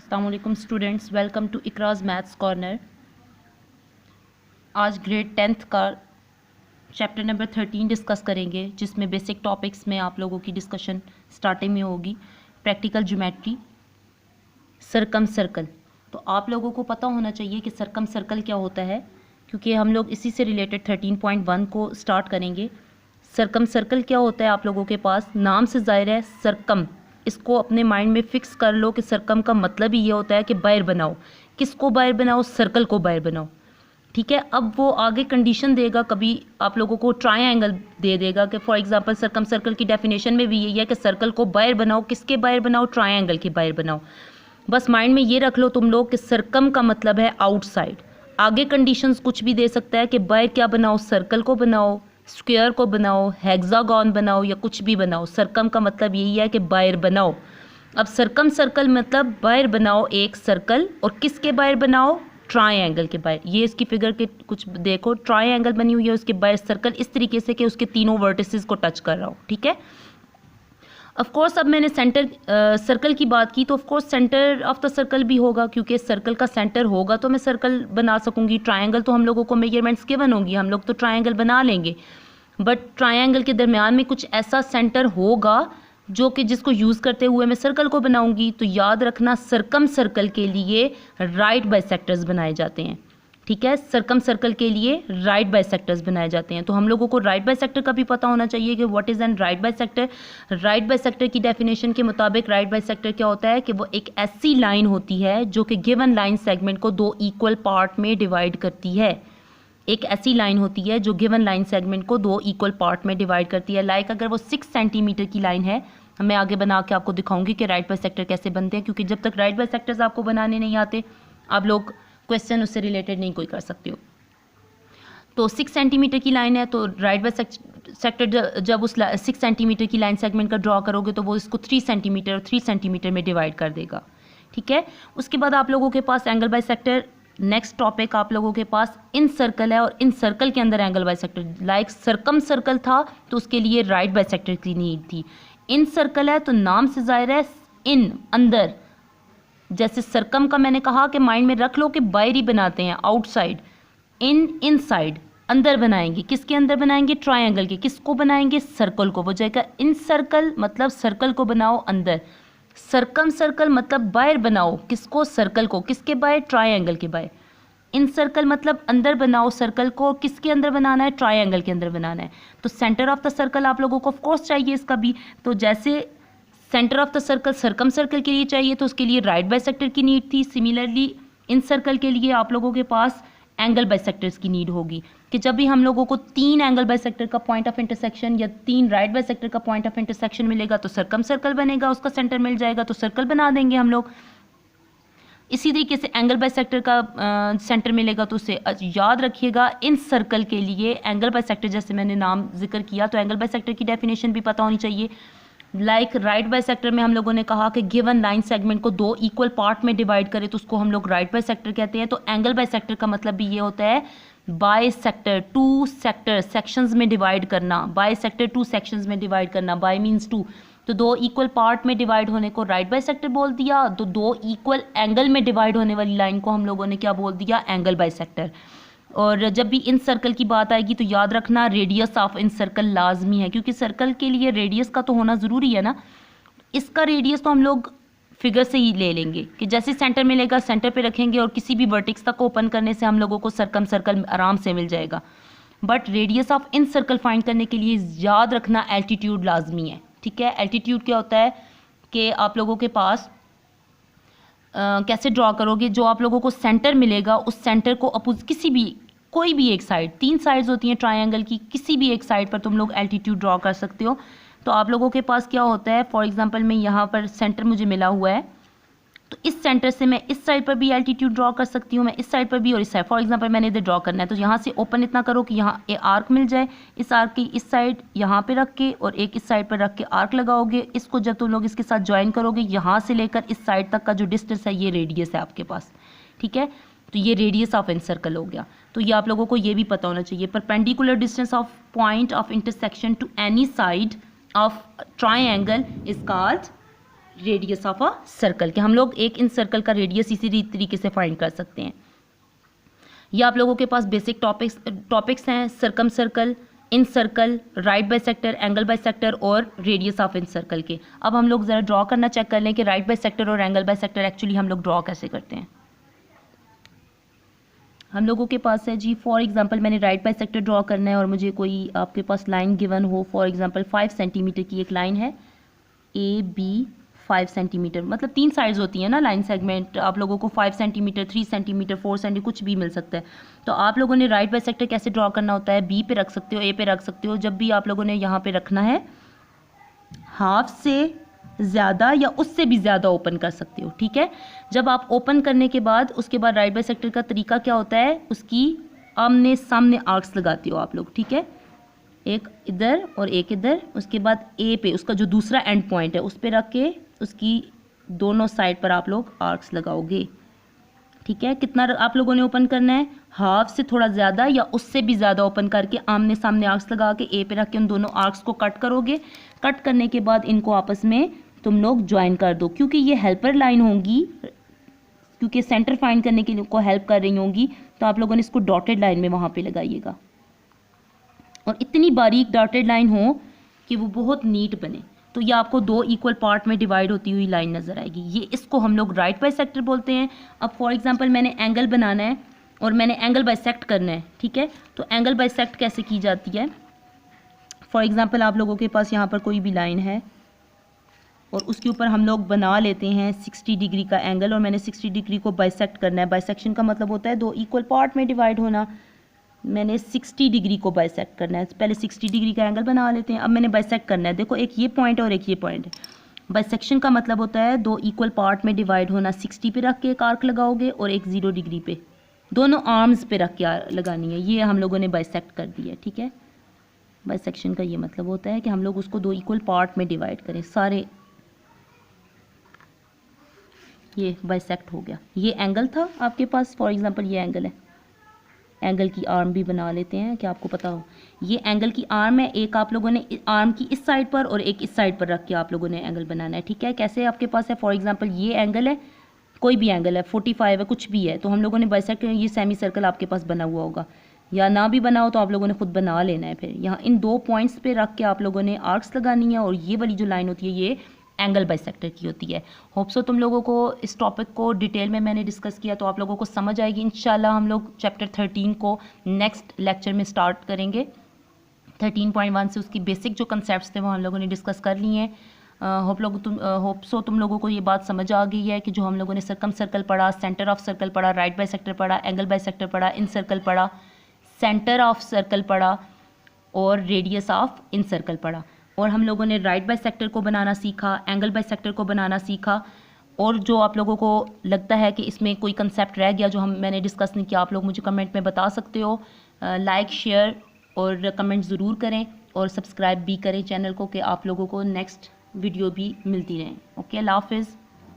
अस्सलामुअलैकुम students, welcome to Ikraj maths corner. आज grade 10th का चैप्टर नंबर 13 डिस्कस करेंगे, जिसमें बेसिक टॉपिक्स में आप लोगों की डिस्कशन स्टार्टिंग में होगी। Practical geometry, circumcircle. तो आप लोगों को पता होना चाहिए कि सरकम सर्कल क्या होता है, क्योंकि हम लोग इसी से रिलेटेड 13.1 को स्टार्ट करेंगे। सरकम सर्कल क्या होता है आप लोगों के पास नाम से ज़ाहिर है। सरकम, इसको अपने माइंड में फिक्स कर लो कि सरकम का मतलब ही ये होता है कि बाहर बनाओ। किसको बाहर बनाओ? सर्कल को बाहर बनाओ। ठीक है, अब वो आगे कंडीशन देगा, कभी आप लोगों को ट्रायंगल दे देगा कि फॉर एग्जांपल सरकम सर्कल की डेफिनेशन में भी यही है कि सर्कल को बाहर बनाओ। किसके बाहर बनाओ? ट्रायंगल के बाहर बनाओ। बस माइंड में ये रख लो तुम लोग कि सरकम का मतलब है आउटसाइड। आगे कंडीशंस कुछ भी दे सकता है कि बाहर क्या बनाओ? सर्कल को बनाओ, स्क्वायर को बनाओ, हेक्सागोन बनाओ, या कुछ भी बनाओ। सरकम का मतलब यही है कि बाहर बनाओ। अब सरकम सर्कल मतलब बाहर बनाओ एक सर्कल, और किसके बाहर बनाओ? ट्रायंगल के बाहर। ये इसकी फिगर के कुछ देखो, ट्रायंगल बनी हुई है, उसके बाहर सर्कल इस तरीके से कि उसके तीनों वर्टिसेस को टच कर रहा हो। ठीक है, ऑफ कोर्स अब मैंने सेंटर सर्कल की बात की, तो of course centre of the circle भी होगा, क्योंकि सर्कल का सेंटर होगा तो मैं सर्कल बना सकूंगी। ट्रायंगल तो हम लोगों को मेजरमेंट्स गिवन होंगी, हम लोग तो ट्रायंगल बना लेंगे, बट ट्रायंगल के दरमियान में कुछ ऐसा सेंटर होगा जो कि जिसको यूज़ करते हुए मैं सर्कल को बनाऊंगी। तो याद रखना, सरकम सर्कल के लिए राइट बाइसेक्टर्स बनाए जाते हैं। ठीक है, सरकम सर्कल के लिए राइट बाइसेक्टर्स बनाए जाते हैं। तो हम लोगों को राइट बाइसेक्टर का भी पता होना चाहिए कि what is an right bisector. Right bisector की डेफिनेशन के मुताबिक राइट बाइसेक्टर क्या होता है कि वो एक ऐसी लाइन होती है जो कि गिवन लाइन सेगमेंट को दो इक्वल पार्ट में डिवाइड करती है। एक ऐसी लाइन होती है जो गिवन लाइन सेगमेंट को दो इक्वल पार्ट में डिवाइड करती है। लाइक अगर वो 6 सेंटीमीटर की लाइन है, मैं आगे बना के आपको दिखाऊंगी कि राइट बाइसेक्टर कैसे बनते हैं, क्योंकि जब तक राइट बाइसेक्टर्स आपको बनाने नहीं आते, आप लोग क्वेश्चन उससे रिलेटेड नहीं कोई कर सकते हो। तो 6 सेंटीमीटर की लाइन है, तो राइट बाइसेक्टर जब उस 6 सेंटीमीटर की लाइन सेगमेंट का ड्रॉ करोगे तो वो इसको 3 सेंटीमीटर और 3 सेंटीमीटर में डिवाइड कर देगा। ठीक है, उसके बाद आप लोगों के पास एंगल बाइसेक्टर। नेक्स्ट टॉपिक आप लोगों के पास इन सर्कल है, और इन सर्कल के अंदर एंगल बाइसेक्टर। लाइक सरकम सर्कल था तो उसके लिए राइट बाइसेक्टर की नीड थी। इन सर्कल है तो नाम से जाहिर है इन, अंदर। जैसे सरकम का मैंने कहा कि माइंड में रख लो कि बाहर ही बनाते हैं, आउटसाइड। इनसाइड, अंदर बनाएंगे। किसके अंदर बनाएंगे? ट्रायंगल के। किसको बनाएंगे? सर्कल को। वो जाएगा इन सर्कल, मतलब सर्कल को बनाओ अंदर। सरकम सर्कल मतलब बाहर बनाओ। किसको? सर्कल को। किसके बाहर? ट्रायंगल के बाहर। इन सर्कल मतलब अंदर बनाओ सर्कल को। किसके अंदर बनाना है? ट्रायंगल के अंदर बनाना है। तो सेंटर ऑफ द सर्कल आप लोगों को ऑफ कोर्स चाहिए इसका भी। तो जैसे centre of the circle circumcircle के लिए चाहिए, तो उसके लिए राइट बाइसेक्टर की नीड थी। सिमिलरली इन सर्कल के लिए आप लोगों के पास एंगल बाइसेक्टर्स की नीड होगी, कि जब भी हम लोगों को 3 एंगल बाइसेक्टर का पॉइंट ऑफ इंटरसेक्शन या 3 राइट बाइसेक्टर का पॉइंट ऑफ इंटरसेक्शन मिलेगा तो सरकम सर्कल बनेगा, उसका सेंटर मिल जाएगा तो सर्कल बना देंगे हम लोग। इसी तरीके से एंगल बाइसेक्टर का सेंटर मिलेगा तो उसे याद रखिएगा, इन सर्कल के लिए एंगल बाइसेक्टर, जैसे मैंने नाम जिक्र किया, तो एंगल बाइसेक्टर की डेफिनेशन भी पता होनी चाहिए। लाइक राइट बाइसेक्टर में हम लोगों ने कहा कि गिवन लाइन सेगमेंट को दो इक्वल पार्ट में डिवाइड करें तो उसको हम लोग राइट बाइसेक्टर कहते हैं। तो एंगल बाइसेक्टर का मतलब भी ये होता है बाइसेक्टर, 2 सेक्टर सेक्शंस में डिवाइड करना। बाइसेक्टर 2 सेक्शंस में डिवाइड करना, बाय मींस 2। तो दो इक्वल पार्ट में डिवाइड होने को राइट बाइसेक्टर बोल दिया, तो दो इक्वल एंगल में डिवाइड होने वाली लाइन को हम लोगों ने क्या बोल दिया? Angle bisector. और जब भी इन सर्कल की बात आएगी तो याद रखना रेडियस ऑफ इन सर्कल लाजमी है, क्योंकि सर्कल के लिए रेडियस का तो होना ज़रूरी है ना। इसका रेडियस तो हम लोग फिगर से ही ले लेंगे कि जैसे सेंटर मिलेगा सेंटर पे रखेंगे, और किसी भी वर्टेक्स तक ओपन करने से हम लोगों को सरकम सर्कल आराम से मिल जाएगा। But radius of in circle find करने के लिए याद रखना एल्टीट्यूड लाजमी है। ठीक है, एल्टीट्यूड क्या होता है कि आप लोगों के पास कैसे ड्रॉ करोगे? जो आप लोगों को सेंटर मिलेगा उस सेंटर को अपोज किसी भी कोई भी एक साइड, 3 साइड्स होती हैं ट्रायंगल की, किसी भी एक साइड पर तुम लोग एल्टीट्यूड ड्रॉ कर सकते हो। तो आप लोगों के पास क्या होता है, फॉर एग्जांपल मैं यहाँ पर सेंटर मुझे मिला हुआ है, तो इस सेंटर से मैं इस साइड पर भी एल्टीट्यूड ड्रॉ कर सकती हूँ, मैं इस साइड पर भी और इस साइड। फॉर एग्जांपल मैंने इधर ड्रॉ करना है, तो यहाँ से ओपन इतना करो कि यहाँ एक आर्क मिल जाए। इस आर्क की इस साइड यहाँ पे रख के और एक इस साइड पर रख के आर्क लगाओगे। इसको जब तुम लोग इसके साथ ज्वाइन करोगे, यहाँ से लेकर इस साइड तक का जो डिस्टेंस है ये रेडियस है आपके पास। ठीक है, तो ये रेडियस ऑफ इन सर्कल हो गया। तो ये आप लोगों को ये भी पता होना चाहिए। Perpendicular distance of point of intersection to any side of triangle is called radius of a circle, कि हम लोग एक इन सर्कल का रेडियस इसी तरीके से फाइंड कर सकते हैं। ये आप लोगों के पास बेसिक टॉपिक्स हैं, circumcircle, incircle, right bisector, angle bisector और रेडियस ऑफ इन सर्कल के। अब हम लोग ज़रा ड्रॉ करना चेक कर लें कि राइट बाइसेक्टर और एंगल बाइसेक्टर एक्चुअली हम लोग ड्रॉ कैसे करते हैं। हम लोगों के पास है जी, फॉर एग्जांपल मैंने राइट बाइसेक्टर ड्रॉ करना है और मुझे कोई आपके पास लाइन गिवन हो, फॉर एग्जांपल 5 सेंटीमीटर की एक लाइन है, ए बी 5 सेंटीमीटर, मतलब 3 साइड्स होती हैं ना लाइन सेगमेंट, आप लोगों को 5 सेंटीमीटर, 3 सेंटीमीटर, 4 सेंटीमीटर कुछ भी मिल सकता है। तो आप लोगों ने राइट बाइसेक्टर कैसे ड्रॉ करना होता है, बी पे रख सकते हो, ए पे रख सकते हो। जब भी आप लोगों ने यहाँ पे रखना है, हाफ से ज़्यादा या उससे भी ज़्यादा ओपन कर सकते हो, ठीक है। जब आप ओपन करने के बाद उसके बाद राइट बाइसेक्टर का तरीका क्या होता है, उसकी आमने सामने आर्क्स लगाते हो आप लोग, ठीक है, एक इधर और एक इधर। उसके बाद ए पे उसका जो दूसरा एंड पॉइंट है उस पे रख के उसकी दोनों साइड पर आप लोग आर्क्स लगाओगे, ठीक है। कितना आप लोगों ने ओपन करना है, हाफ से थोड़ा ज़्यादा या उससे भी ज़्यादा ओपन करके आमने सामने आर्क्स लगा के ए पे रख के उन दोनों आर्क्स को कट करोगे। कट करने के बाद इनको आपस में तुम लोग ज्वाइन कर दो, क्योंकि ये हेल्पर लाइन होंगी, क्योंकि सेंटर फाइंड करने के लिए को हेल्प कर रही होंगी, तो आप लोगों ने इसको डॉटेड लाइन में वहाँ पे लगाइएगा और इतनी बारीक डॉटेड लाइन हो कि वो बहुत नीट बने। तो ये आपको 2 इक्वल पार्ट में डिवाइड होती हुई लाइन नज़र आएगी, ये इसको हम लोग राइट बाइसेक्टर बोलते हैं। अब फॉर एग्जांपल मैंने एंगल बनाना है और मैंने एंगल बाइसेक्ट करना है, ठीक है। तो एंगल बाइसेक्ट कैसे की जाती है, फॉर एग्जांपल आप लोगों के पास यहाँ पर कोई भी लाइन है और उसके ऊपर हम लोग बना लेते हैं 60 डिग्री का एंगल, और मैंने 60 डिग्री को बाइसेक्ट करना है। बाइसेक्शन का मतलब होता है 2 इक्वल पार्ट में डिवाइड होना। मैंने 60 डिग्री को बाइसेक्ट करना है, पहले 60 डिग्री का एंगल बना लेते हैं। अब मैंने बाइसेक्ट करना है, देखो एक ये पॉइंट है और एक ये पॉइंट है। बाइसेक्शन का मतलब होता है 2 इक्वल पार्ट में डिवाइड होना। 60 पे रख के एक आर्क लगाओगे और एक 0 डिग्री पे, दोनों आर्म्स पे रख के लगानी है। ये हम लोगों ने बाइसेक्ट कर दिया, ठीक है। बाइसेक्शन का ये मतलब होता है कि हम लोग उसको 2 इक्वल पार्ट में डिवाइड करें सारे। ये बाइसेक्ट हो गया। ये एंगल था आपके पास, फॉर एग्जांपल ये एंगल है, एंगल की आर्म भी बना लेते हैं कि आपको पता हो। ये एंगल की आर्म है, एक आप लोगों ने आर्म की इस साइड पर और एक इस साइड पर रख के आप लोगों ने एंगल बनाना है, ठीक है। कैसे आपके पास है, फॉर एग्जांपल ये एंगल है, कोई भी एंगल है, 45 है, कुछ भी है, तो हम लोगों ने बाइसेक्ट, ये सेमी सर्कल आपके पास बना हुआ होगा, या ना भी बना हो तो आप लोगों ने खुद बना लेना है। फिर यहाँ इन 2 पॉइंट्स पे रख के आप लोगों ने आर्क्स लगानी है और ये वाली जो लाइन होती है ये एंगल बाइसेक्टर की होती है। होप सो तुम लोगों को इस टॉपिक को डिटेल में मैंने डिस्कस किया तो आप लोगों को समझ आएगी। इंशाल्लाह हम लोग चैप्टर 13 को नेक्स्ट लेक्चर में स्टार्ट करेंगे। 13.1 से उसकी बेसिक जो कंसेप्ट्स थे वो हम लोगों ने डिस्कस कर लिए हैं। होप सो तुम लोगों को ये बात समझ आ गई है कि जो हम लोगों ने सर्कम सर्कल पढ़ा, सेंटर ऑफ सर्कल पढ़ा, राइट बाइसेक्टर पढ़ा, एंगल बाइसेक्टर पढ़ा, इन सर्कल पढ़ा, सेंटर ऑफ सर्कल पढ़ा और रेडियस ऑफ इन सर्कल पढ़ा, और हम लोगों ने राइट बाइसेक्टर को बनाना सीखा, एंगल बाइसेक्टर को बनाना सीखा। और जो आप लोगों को लगता है कि इसमें कोई कंसेप्ट रह गया जो मैंने डिस्कस नहीं किया, आप लोग मुझे कमेंट में बता सकते हो। लाइक शेयर और कमेंट ज़रूर करें और सब्सक्राइब भी करें चैनल को, कि आप लोगों को नेक्स्ट वीडियो भी मिलती रहे। ओके, अल्लाह हाफिज़।